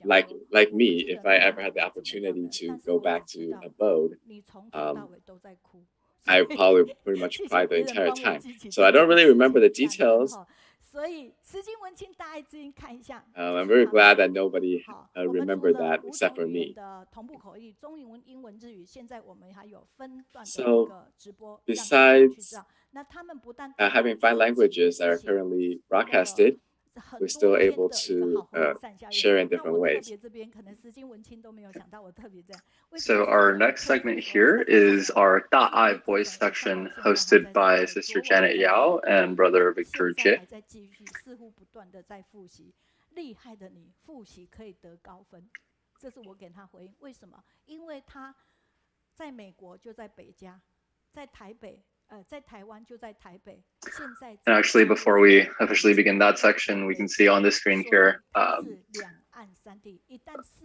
like me, if I ever had the opportunity to go back to abode, um, I probably pretty much cry the entire time. So I don't really remember the details. I'm very glad that nobody remembered that except for me. So besides having five languages that are currently broadcasted, we're still able to share in different ways. So our next segment here is our Daai voice section hosted by Sister Janet Yao and Brother Victor Jie. 厉害的你复习可以得高分，这是我给他回应。为什么？因为他在美国就在北加，在台北，在台湾就在台北。现在 And actually, before we officially begin that section, we can see on the screen here,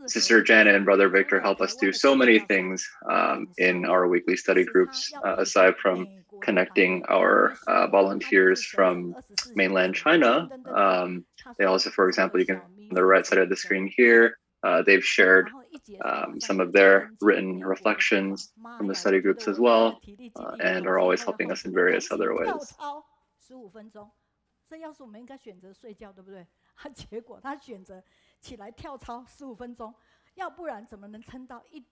Sister Janet and Brother Victor help us do so many things in our weekly study groups, aside from connecting our volunteers from mainland China. They also, for example, you can on the right side of the screen here, they've shared some of their written reflections from the study groups as well, and are always helping us in various other ways. 15分钟，这要是我们应该选择睡觉，对不对？结果他选择起来跳操15分钟，要不然怎么能撑到1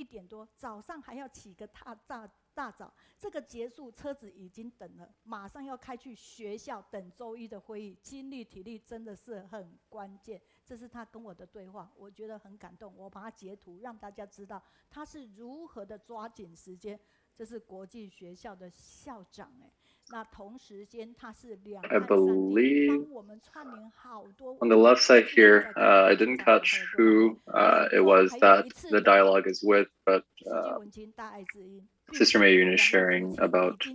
点多？早上还要起个大早，这个结束车子已经等了，马上要开去学校等周一的会议，精力体力真的是很关键。这是他跟我的对话，我觉得很感动，我把它截图让大家知道他是如何的抓紧时间。这是国际学校的校长那同时间他是I believe on the left side here, I didn't catch who it was that the dialogue is with, but Sister Mayun is sharing about,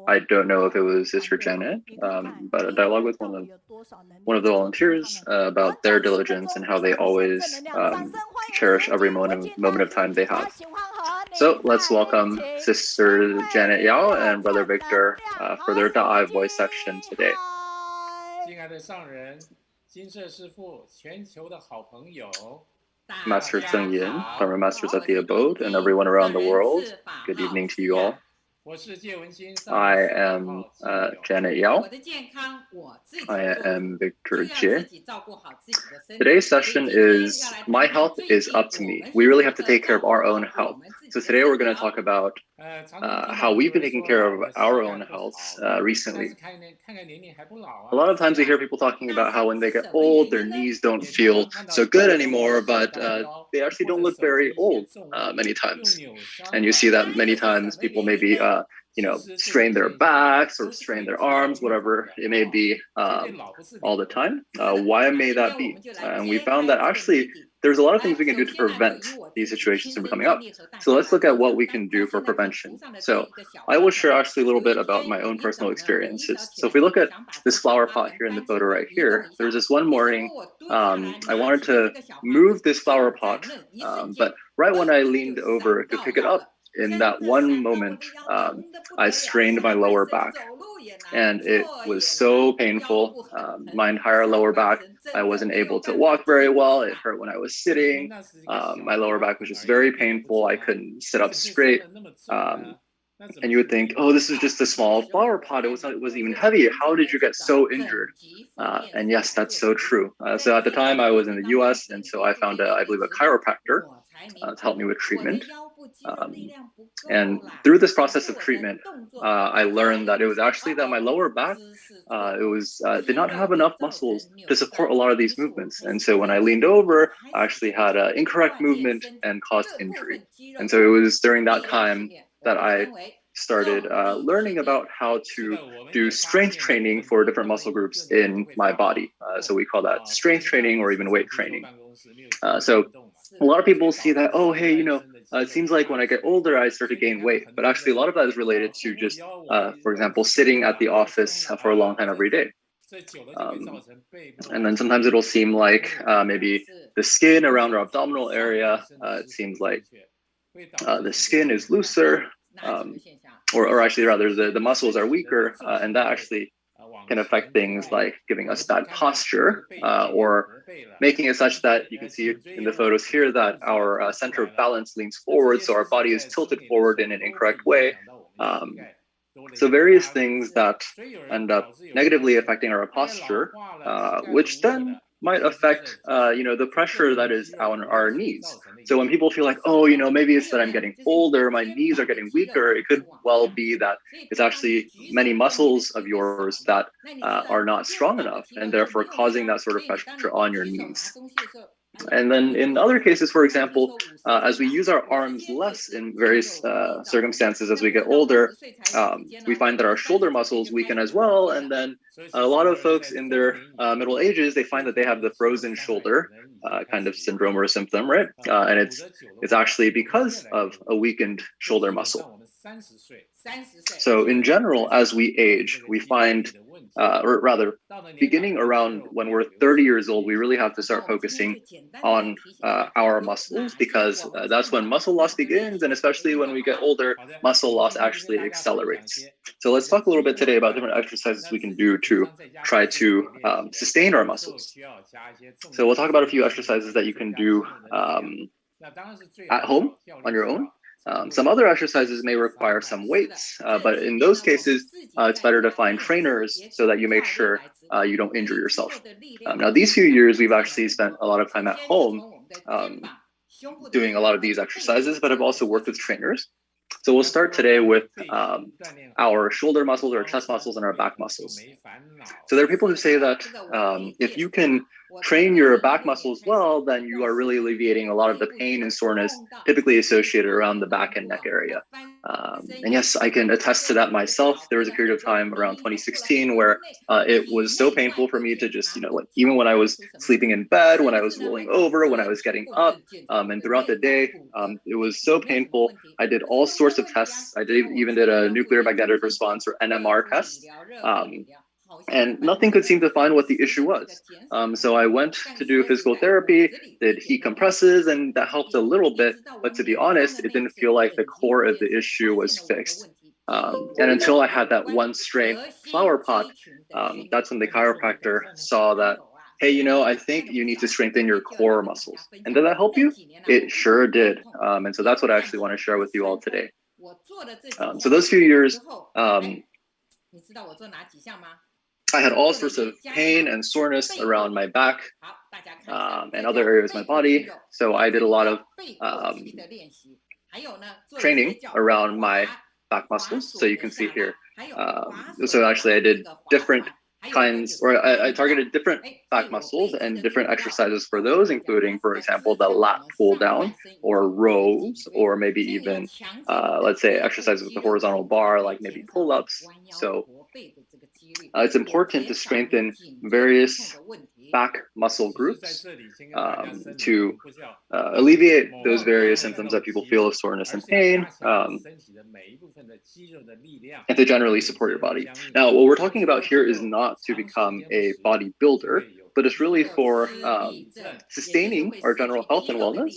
I don't know if it was Sister Janet, but a dialogue with one of the volunteers about their diligence and how they always cherish every moment of time they have. So let's welcome Sister Janet Yao and Brother Victor for their Daai voice section today. 敬爱的上人，金色师父，全球的好朋友。 Master Zheng Yin, former masters at the abode, and everyone around the world, good evening to you all. I am Janet Yao. I am Victor Jie. Today's session is My Health is Up to Me. We really have to take care of our own health. So today we're going to talk about how we've been taking care of our own health recently. A lot of times we hear people talking about how when they get old, their knees don't feel so good anymore, but they actually don't look very old many times. And you see that many times people maybe strain their backs or strain their arms, whatever it may be, all the time. Why may that be? And we found that actually there's a lot of things we can do to prevent these situations from coming up. So let's look at what we can do for prevention. So I will share actually a little bit about my own personal experiences. So if we look at this flower pot here in the photo right here, there was this one morning, I wanted to move this flower pot, but right when I leaned over to pick it up, in that one moment, I strained my lower back, and it was so painful. My entire lower back, I wasn't able to walk very well. It hurt when I was sitting. My lower back was just very painful. I couldn't sit up straight. And you would think, oh, this is just a small flower pot. It wasn't even heavy. How did you get so injured? And yes, that's so true. So at the time I was in the US, and so I found, I believe, a chiropractor to help me with treatment. And through this process of treatment, I learned that it was actually that my lower back, did not have enough muscles to support a lot of these movements. And so when I leaned over, I actually had an incorrect movement and caused injury. And so it was during that time that I started learning about how to do strength training for different muscle groups in my body. So we call that strength training or even weight training. So a lot of people see that, oh, hey, it seems like when I get older, I start to gain weight. But actually, a lot of that is related to just, for example, sitting at the office for a long time every day. And then sometimes it'll seem like maybe the skin around our abdominal area, it seems like the skin is looser, or actually rather the muscles are weaker, and that actually can affect things like giving us bad posture or making it such that you can see in the photos here that our center of balance leans forward, so our body is tilted forward in an incorrect way. So various things that end up negatively affecting our posture, which then might affect, the pressure that is on our knees. So when people feel like, oh, maybe it's that I'm getting older, my knees are getting weaker, it could well be that it's actually many muscles of yours that are not strong enough and therefore causing that sort of pressure on your knees. And then in other cases, for example, as we use our arms less in various circumstances as we get older, we find that our shoulder muscles weaken as well. And then a lot of folks in their middle ages, they find that they have the frozen shoulder kind of syndrome or symptom, right? And it's actually because of a weakened shoulder muscle. So in general, as we age, we find, or rather, beginning around when we're 30 years old, we really have to start focusing on our muscles, because that's when muscle loss begins, and especially when we get older, muscle loss actually accelerates. So let's talk a little bit today about different exercises we can do to try to sustain our muscles. So we'll talk about a few exercises that you can do at home on your own. Some other exercises may require some weights, but in those cases, it's better to find trainers so that you make sure you don't injure yourself. Now, these few years, we've actually spent a lot of time at home doing a lot of these exercises, but I've also worked with trainers. So we'll start today with our shoulder muscles, our chest muscles, and our back muscles. So there are people who say that if you can train your back muscles well, then you are really alleviating a lot of the pain and soreness typically associated around the back and neck area. And yes, I can attest to that myself. There was a period of time around 2016 where it was so painful for me to just, even when I was sleeping in bed, when I was rolling over, when I was getting up, and throughout the day, it was so painful. I did all sorts of tests. I even did a nuclear magnetic response or NMR test. And nothing could seem to find what the issue was. So I went to do physical therapy, did heat compresses, and that helped a little bit. But to be honest, it didn't feel like the core of the issue was fixed. And until I had that one strength flower pot, that's when the chiropractor saw that, hey, I think you need to strengthen your core muscles. And did that help you? It sure did. And so that's what I actually want to share with you all today. So those few years, I had all sorts of pain and soreness around my back and other areas of my body. So I did a lot of training around my back muscles. So you can see here. So actually I did different kinds, or I targeted different back muscles and different exercises for those, including, for example, the lat pull down or rows, or maybe even, let's say, exercises with the horizontal bar, like maybe pull-ups. So it's important to strengthen various back muscle groups to alleviate those various symptoms that people feel of soreness and pain, and to generally support your body. Now, what we're talking about here is not to become a bodybuilder, but it's really for sustaining our general health and wellness,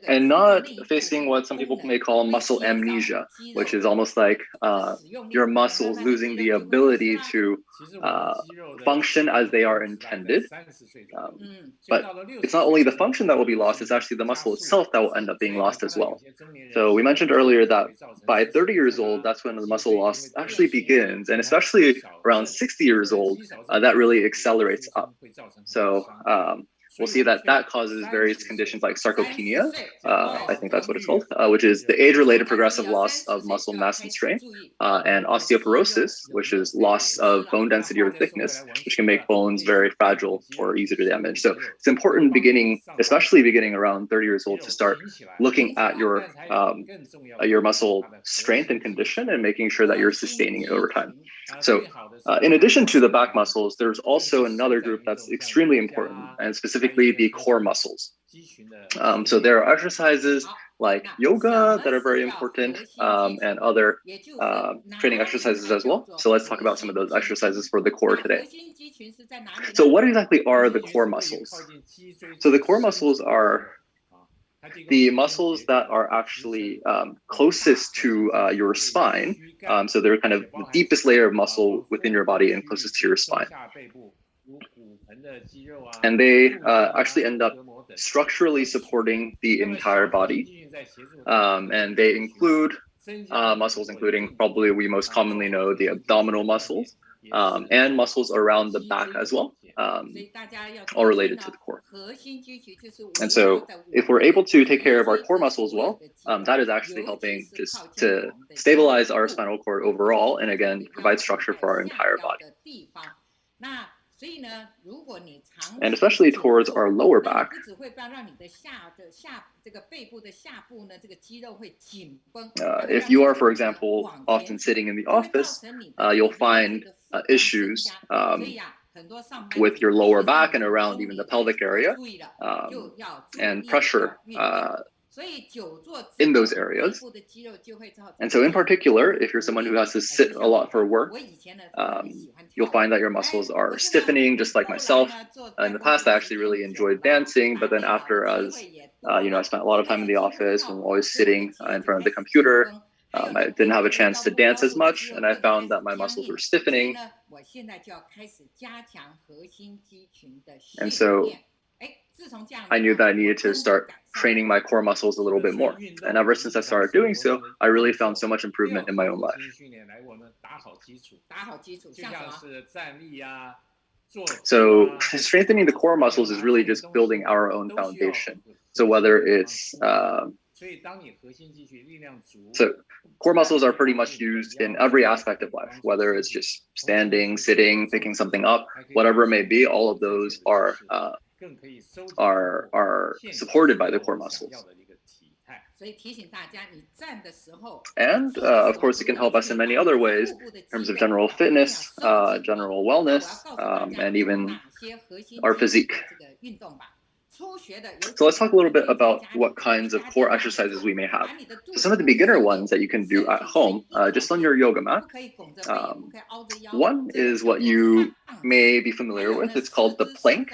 and not facing what some people may call muscle amnesia, which is almost like your muscles losing the ability to function as they are intended. But it's not only the function that will be lost, it's actually the muscle itself that will end up being lost as well. So we mentioned earlier that by 30 years old, that's when the muscle loss actually begins. And especially around 60 years old, that really accelerates up. So we'll see that causes various conditions like sarcopenia, I think that's what it's called, which is the age-related progressive loss of muscle mass and strength, and osteoporosis, which is loss of bone density or thickness, which can make bones very fragile or easy to damage. So it's important especially beginning around 30 years old, to start looking at your muscle strength and condition and making sure that you're sustaining it over time. So in addition to the back muscles, there's also another group that's extremely important, and specifically the core muscles. So there are exercises like yoga that are very important, and other training exercises as well. So let's talk about some of those exercises for the core today. So what exactly are the core muscles? So the core muscles are the muscles that are actually closest to your spine, so they're kind of the deepest layer of muscle within your body and closest to your spine. And they actually end up structurally supporting the entire body. And they include muscles, including probably we most commonly know the abdominal muscles, and muscles around the back as well, all related to the core. And so if we're able to take care of our core muscles well, that is actually helping just to stabilize our spinal cord overall, and again, provide structure for our entire body. And especially towards our lower back, if you are, for example, often sitting in the office, you'll find issues with your lower back and around even the pelvic area, and pressure in those areas. And so in particular, if you're someone who has to sit a lot for work, you'll find that your muscles are stiffening, just like myself. In the past, I actually really enjoyed dancing, but then after, as I spent a lot of time in the office, I'm always sitting in front of the computer. I didn't have a chance to dance as much, and I found that my muscles were stiffening. And so I knew that I needed to start training my core muscles a little bit more. And ever since I started doing so, I really found so much improvement in my own life. So strengthening the core muscles is really just building our own foundation. So whether it's so core muscles are pretty much used in every aspect of life, whether it's just standing, sitting, picking something up, whatever it may be. All of those are supported by the core muscles. And of course, it can help us in many other ways in terms of general fitness, general wellness, and even our physique. So let's talk a little bit about what kinds of core exercises we may have. So some of the beginner ones that you can do at home, just on your yoga mat. One is what you may be familiar with. It's called the plank.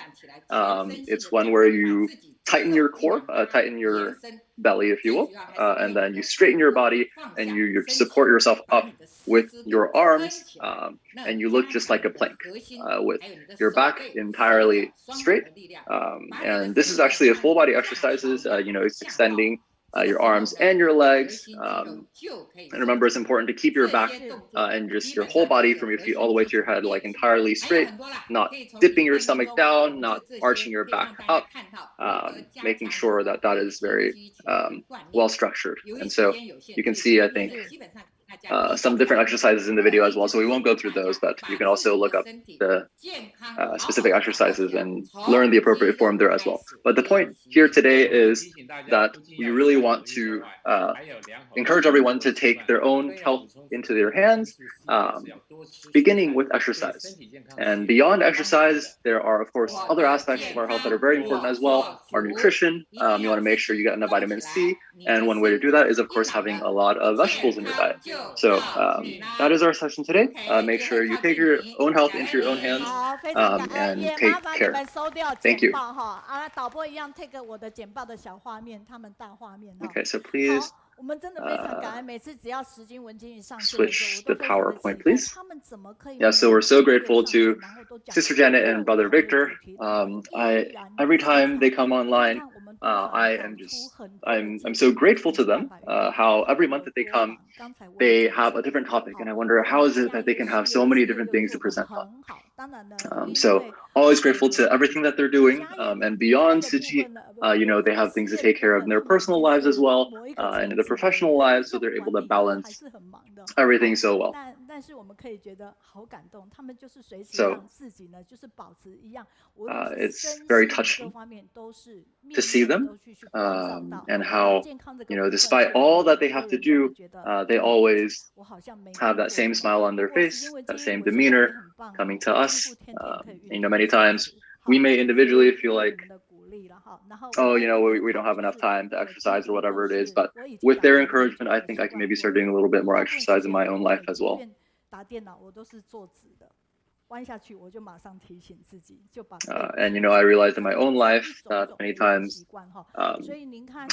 It's one where you tighten your core, tighten your belly, if you will, and then you straighten your body and you support yourself up with your arms, and you look just like a plank with your back entirely straight. And this is actually a full body exercises. It's extending your arms and your legs. And remember, it's important to keep your back and just your whole body from your feet all the way to your head, like entirely straight, not dipping your stomach down, not arching your back up, making sure that that is very well structured. And so you can see, I think, some different exercises in the video as well. So we won't go through those, but you can also look up the specific exercises and learn the appropriate form there as well. But the point here today is that we really want to encourage everyone to take their own health into their hands, beginning with exercise. And beyond exercise, there are, of course, other aspects of our health that are very important as well. Our nutrition, you want to make sure you get enough vitamin C. And one way to do that is, of course, having a lot of vegetables in your diet. So that is our session today. Make sure you take your own health into your own hands and take care. Thank you. Okay, so please switch the PowerPoint, please. Yeah, so we're so grateful to Sister Janet and Brother Victor. Every time they come online, I'm so grateful to them, how every month that they come, they have a different topic, and I wonder how is it that they can have so many different things to present on. So always grateful to everything that they're doing, and beyond Shijing, they have things to take care of in their personal lives as well, and in their professional lives, so they're able to balance everything so well. So it's very touching to see them, and how, despite all that they have to do, they always have that same smile on their face, that same demeanor coming to us. Many times we may individually feel like, oh, we don't have enough time to exercise or whatever it is, but with their encouragement, I think I can maybe start doing a little bit more exercise in my own life as well. And I realized in my own life that many times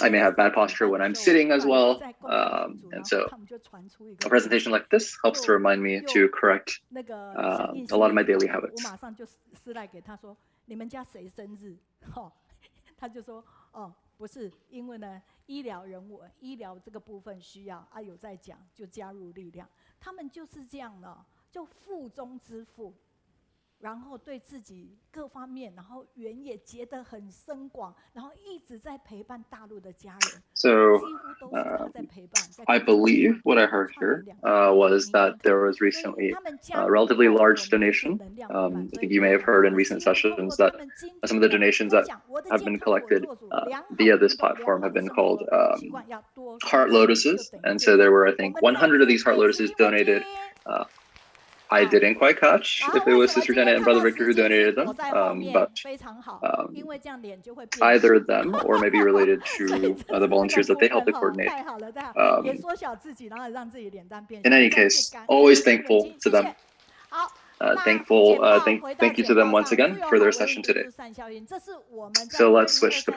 I may have bad posture when I'm sitting as well. And so a presentation like this helps to remind me to correct a lot of my daily habits. 你们家谁生日？他就说不是，因为呢，医疗这个部分需要有在讲，就加入力量。他们就是这样的，就腹中之腹，然后对自己各方面，然后缘也结得很深广，然后一直在陪伴大陆的家人。So I believe what I heard here was that there was recently a relatively large donation. I think you may have heard in recent sessions that some of the donations that have been collected via this platform have been called heart lotuses. And so there were, I think, 100 of these heart lotuses donated. I didn't quite catch if it was Sister Janet and Brother Victor who donated them, but either them or maybe related to the volunteers that they helped to coordinate. In any case, always thankful to them. Thank you to them once again for their session today. So let's switch to